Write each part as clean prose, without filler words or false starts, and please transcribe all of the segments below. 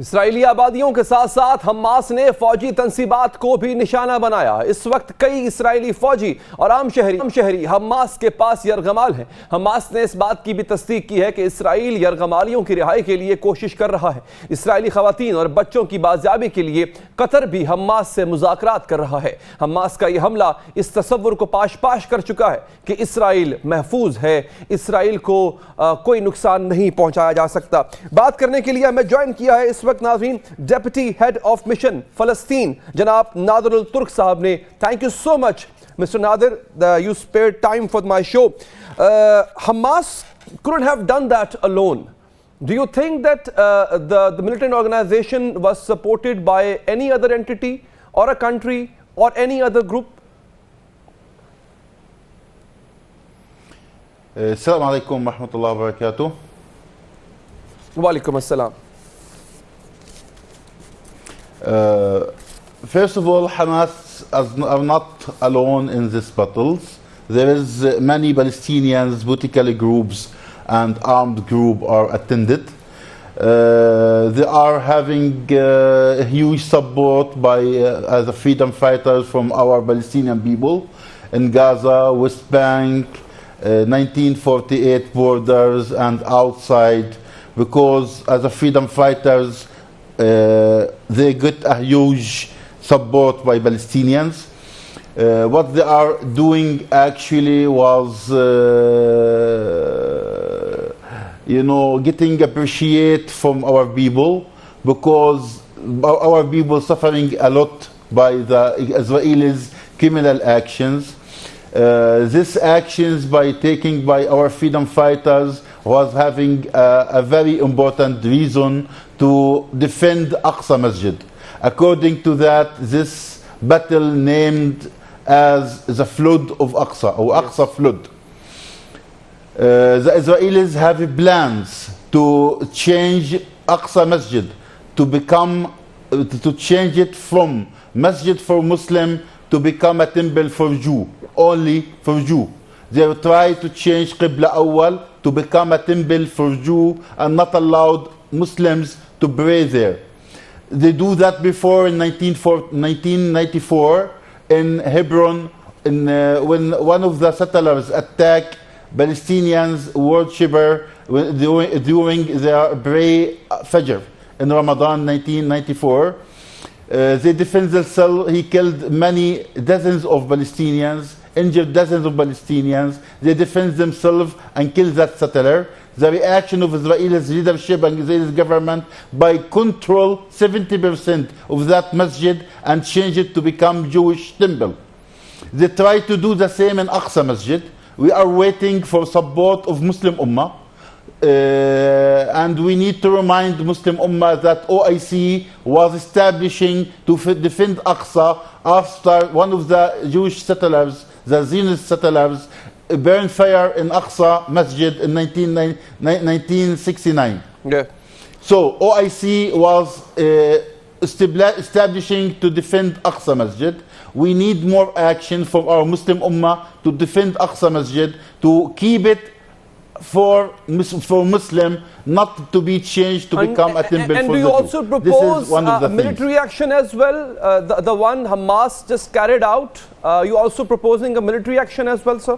Israeli आबादियों के साथ साथ हमास ने फौजी तंसीबात को भी निशाना बनाया। इस वक्त कई इसराइली फौजी और आम शहरी हमास के पास यरगमाल हैं। हमास ने इस बात की भी तस्दीक की है कि इसराइल यरगमालियों की रिहाई के लिए कोशिश कर रहा है। इसराइली खवातीन और बच्चों की बाजियाबी के लिए कतर भी हमास से मुज़ाकरात कर रहा है। हमास का यह हमला इस तस्वुर को पाश कर चुका है कि इसराइल महफूज है, इसराइल को कोई नुकसान नहीं पहुंचाया जा सकता। बात करने के लिए हमें ज्वाइन किया है इस वक्त नाज़रीन डेप्यूटी हेड ऑफ मिशन फ़लस्तीन जनाब नादिर अल तुर्क साहब ने। Thank you so much mister Nadir, you spared time for my show. Hamas couldn't have done that alone. Do you think that the militant organization was supported by any other entity or a country or any other group? Assalamu alaikum wa rahmatullahi wa barakatuh. Wa alaikum assalam. First of all, Hamas are not alone in these battles. There is many Palestinians, political groups and armed groups are attended. They are having huge support by as a freedom fighters from our Palestinian people in Gaza, West Bank, 1948 borders and outside, because as a freedom fighters they get a huge support by Palestinians. What they are doing actually was getting appreciate from our people, because our people suffering a lot by the Israelis criminal actions. These actions taking by our freedom fighters was having a very important reason to defend Aqsa Masjid. According to that, this battle named as the flood of Aqsa, or Aqsa flood. The Israelis have plans to change Aqsa Masjid to change it from Masjid for Muslim to become a temple for Jew, only for Jew. They will try to change Qibla Awwal to become a temple for Jew and not allowed Muslims to pray there. They do that before in 1994 in Hebron, when one of the settlers attacked Palestinians worshipper during their prayer Fajr in Ramadan 1994. They defend themselves. He killed dozens of Palestinians, injured dozens of Palestinians. They defend themselves and kill that settler. The reaction of Israel's leadership and Israel's government by control 70% of that masjid and change it to become Jewish temple. They try to do the same in Aqsa Masjid. We are waiting for support of Muslim Ummah. And we need to remind Muslim Ummah that OIC was establishing to defend Aqsa after one of the Jewish settlers, the Zionist settlers, burned fire in Aqsa Masjid in 1969. Yeah. So OIC was establishing to defend Aqsa Masjid. We need more action from our Muslim Ummah to defend Aqsa Masjid, to keep it for Muslim, not to be changed to become a temple for the Jew. And do you also propose military action as well? The one Hamas just carried out, you also proposing a military action as well, sir?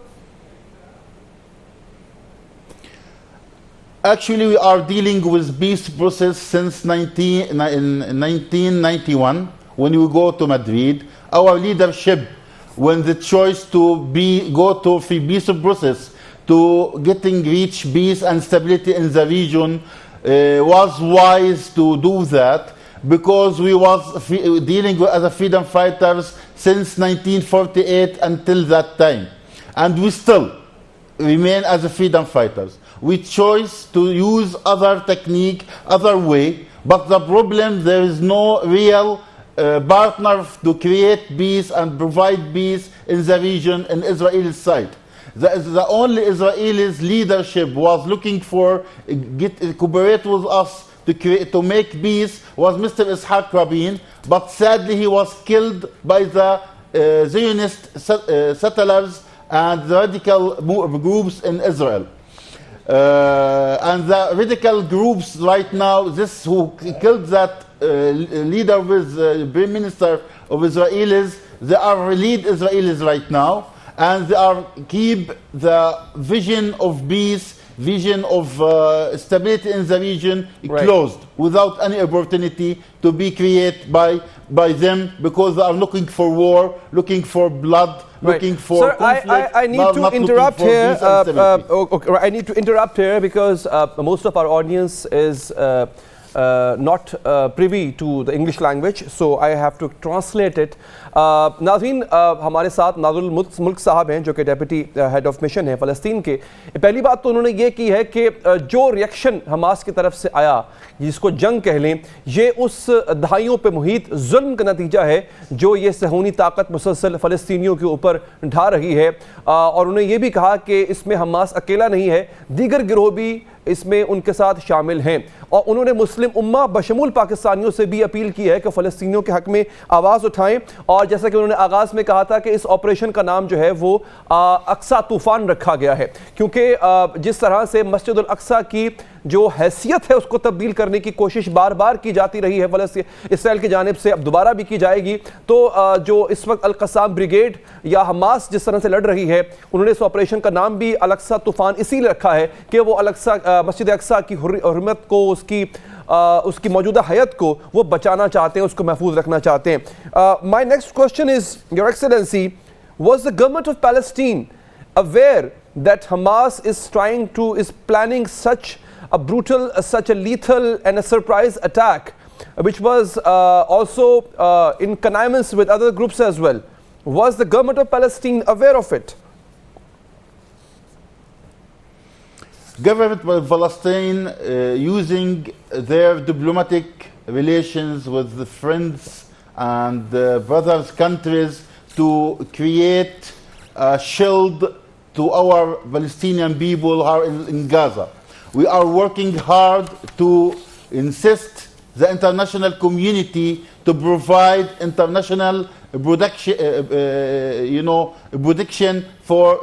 Actually, we are dealing with peace process since 1991. When we go to Madrid, our leadership, when the choice to go to free peace process, to reach peace and stability in the region, was wise to do that, because we was dealing with as a freedom fighters since 1948 until that time, and we still remain as a freedom fighters. We chose to use other technique, other way, but the problem, there is no real partner to create peace and provide peace in the region in Israel's side. The only Israelis leadership was looking for cooperate with us to make peace was Mr. Ishaq Rabin, but sadly he was killed by the Zionist settlers and the radical groups in Israel. And the radical groups right now, this who killed that leader with Prime Minister of Israelis, they are lead Israelis right now, and they are keep the vision of peace, vision of stability in the region closed, without any opportunity to be created by them, because they are looking for war, looking for blood, looking for conflict. I need to interrupt here. I need to interrupt here because most of our audience is not privy to the English language, so I have to translate it. नाज़रीन, हमारे साथ नाज़ुल मुल्क साहब हैं जो कि deputy head of mission हैं फ़लस्तीन के। पहली बात तो उन्होंने ये की है कि जो रिएक्शन हमास की तरफ से आया, जिसको जंग कह लें, ये उस दहाइयों पे मुहित जुल्म का नतीजा है जो ये सहूनी ताकत मुसलसल फ़लस्तीनियों के ऊपर ढा रही है। और उन्होंने ये भी कहा कि इसमें हमास अकेला नहीं है, दीगर गिरोह भी इसमें उनके साथ शामिल हैं। और उन्होंने मुस्लिम उम्मा बशमूल पाकिस्तानियों से भी अपील की है कि फ़लस्तीनियों के हक़ में आवाज़ उठाएं। और जैसा कि उन्होंने आगाज़ में कहा था कि इस ऑपरेशन का नाम जो है वो अक्सा तूफ़ान रखा गया है, क्योंकि जिस तरह से मस्जिद अल अक्सा की जो हैसियत है उसको तब्दील करने की कोशिश बार बार की जाती रही है इसराइल की जानिब से, अब दोबारा भी की जाएगी। तो जो इस वक्त अल क़स्साम ब्रिगेड या हमास जिस तरह से लड़ रही है, उन्होंने इस ऑपरेशन का नाम भी अल अक्सा तूफ़ान इसीलिए रखा है कि वो मस्जिद अक्सा की हुर्मत को, उसकी मौजूदा हयात को वो बचाना चाहते हैं, उसको महफूज रखना चाहते हैं। My next question is, your excellency, was the government of Palestine aware that Hamas is planning such a brutal, such a lethal and a surprise attack, which was also in connivance with other groups as well? Was the government of Palestine aware of it? Government of Palestine using their diplomatic relations with the friends and brothers countries to create a shield to our Palestinian people who are in Gaza. We are working hard to insist the international community to provide international protection, protection for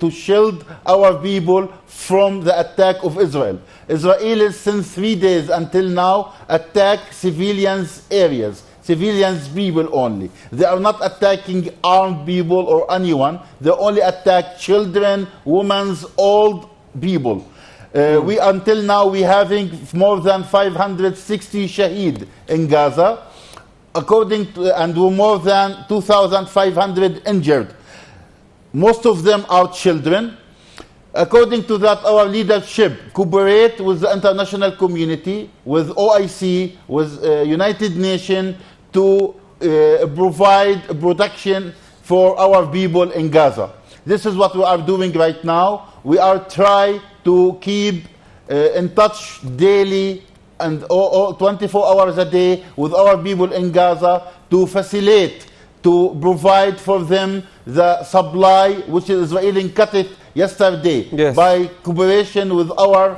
to shield our people from the attack of Israel. Israelis since 3 days until now attack civilians areas, civilians people only. They are not attacking armed people or anyone. They only attack children, women, old people. We until now we having more than 560 shaheed in Gaza, and more than 2,500 injured. Most of them are children. According to that, our leadership cooperate with the international community, with OIC, with United Nations to provide protection for our people in Gaza. This is what we are doing right now. We are trying to keep in touch daily and 24 hours a day with our people in Gaza to facilitate, to provide for them the supply which the Israeli cut it yesterday by cooperation with our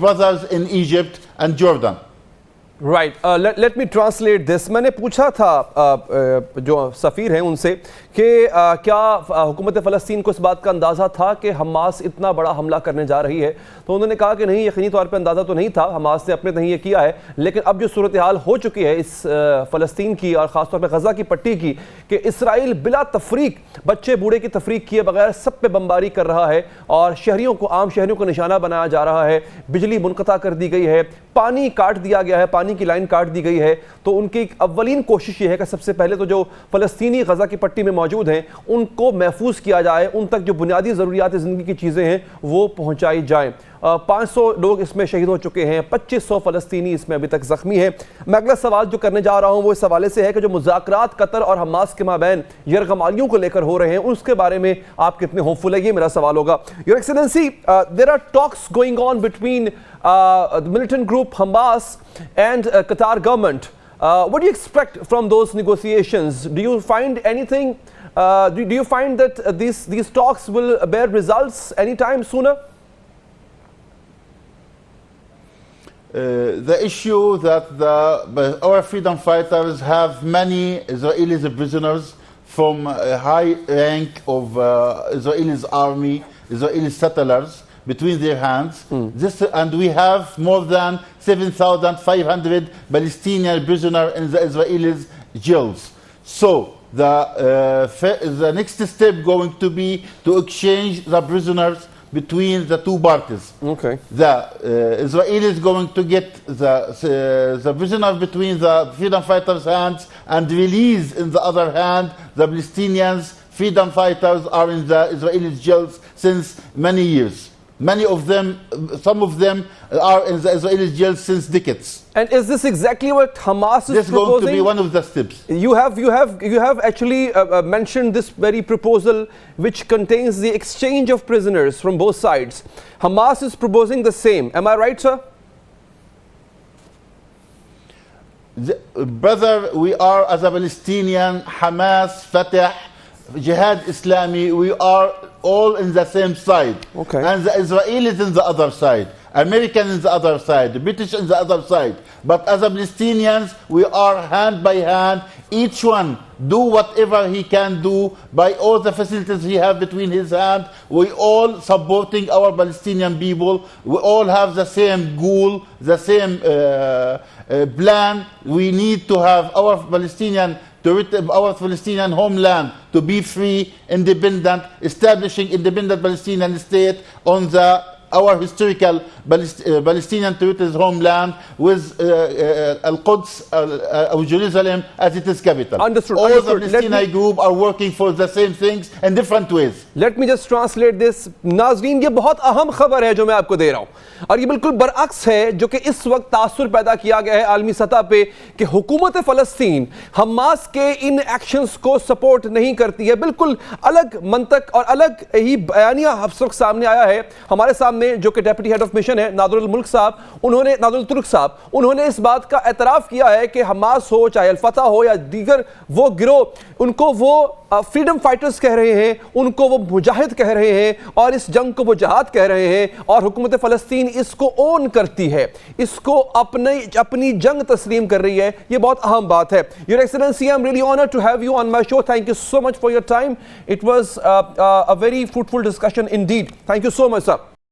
brothers in Egypt and Jordan. Right. Let me translate this. मैंने पूछा था जो सफ़ीर हैं उनसे कि क्या हुकूमत फ़लस्तीन को इस बात का अंदाज़ा था कि हमास इतना बड़ा हमला करने जा रही है, तो उन्होंने कहा कि नहीं, यकीनी तौर पे अंदाज़ा तो नहीं था, हमास ने अपने नहीं ये किया है, लेकिन अब जो सूरत हाल हो चुकी है इस फ़लस्तीन की और ख़ास तौर पे गज़ा की पट्टी की, कि इसराइल बिला तफरीक बच्चे बूढ़े की तफरीक किए बगैर सब पे बमबारी कर रहा है और शहरियों को, आम शहरियों को निशाना बनाया जा रहा है, बिजली मुनक़ता कर दी गई है, पानी काट दिया गया है, पानी की लाइन काट दी गई है। तो उनकी अव्वलीन कोशिश ये है कि सबसे पहले तो जो फ़लस्तीनी गज़ा की पट्टी में मौजूद हैं उनको महफूज किया जाए, उन तक जो बुनियादी ज़रूरियात ज़िंदगी की चीज़ें हैं वो पहुँचाई जाएँ। 500 लोग इसमें शहीद हो चुके हैं, 2500 फ़लस्तीनी इसमें अभी तक ज़ख्मी हैं। मैं अगला सवाल जो करने जा रहा हूँ वो इस हवाले से है कि जो मुज़ाकरात कतर और हमास के माबैन यरगमालियों को लेकर हो रहे हैं उसके बारे में आप कितने होपफुल है, ये मेरा सवाल होगा। Your excellency, there are talks going on between the militant group Hamas and Qatar government. What do you expect from those negotiations? Do you find anything? Do you find that these talks will bear results anytime sooner? The issue that our freedom fighters have many Israeli prisoners from a high rank of Israeli's army Israeli settlers between their hands. And we have more than 7,500 Palestinian prisoners in the Israeli jails. So the next step going to be to exchange the prisoners between the two parties. Okay. The Israelis going to get the prisoner between the freedom fighters' hands and release in the other hand the Palestinians. Freedom fighters are in the Israeli jails since many years. Many of them, some of them are in the Israeli jails since decades. And is this exactly what Hamas is This is proposing? going to be one of the steps. You have actually mentioned this very proposal, which contains the exchange of prisoners from both sides. Hamas is proposing the same. Am I right, sir? Brother, we are as a Palestinian, Hamas, Fatah, Jihad Islami, we are all in the same side. Okay. And the Israelis in the other side, American in the other side, the British in the other side. But as a Palestinians, we are hand by hand, each one do whatever he can do by all the facilities he have between his hand. We all supporting our Palestinian people. We all have the same goal, the same plan. We need to have our Palestinian homeland to be free, independent, establishing independent Palestinian state on our historical Palestinian territories homeland with Al-Quds or Jerusalem as its capital. Understood. All Understood. the Palestinian group are working for the same things in different ways. Let me just translate this. नाज़रीन, ये बहुत अहम खबर है जो मैं आपको दे रहा हूँ और ये बिल्कुल बरअक्स है जो कि इस वक्त तासुर पैदा किया गया है आलमी सतह पे कि हुकूमत फ़लस्तीन हमास के इन एक्शंस को सपोर्ट नहीं करती है। बिल्कुल अलग मंतक और अलग ही बयानिया इस वक्त सामने आया है हमारे सामने, जो कि डेप्यूटी हेड ऑफ मिशन है नादरुल तुर्क साहब, उन्होंने इस बात का एतराफ़ किया है कि हमास हो, चाहे अल-फतह हो या दीगर वो गिरोह, उनको वो फ्रीडम फाइटर्स कह रहे हैं, उनको वो मुजाहिद कह रहे हैं और इस जंग को वो जहाद कह रहे हैं और हुकूमत फ़लस्तीन इसको ओन करती है, इसको अपनी जंग तस्लीम कर रही है। ये बहुत अहम बात है। Your excellency, I am really honoured to have you on my show. Thank you so much for your time. It was a very fruitful discussion indeed. Thank you so much sir.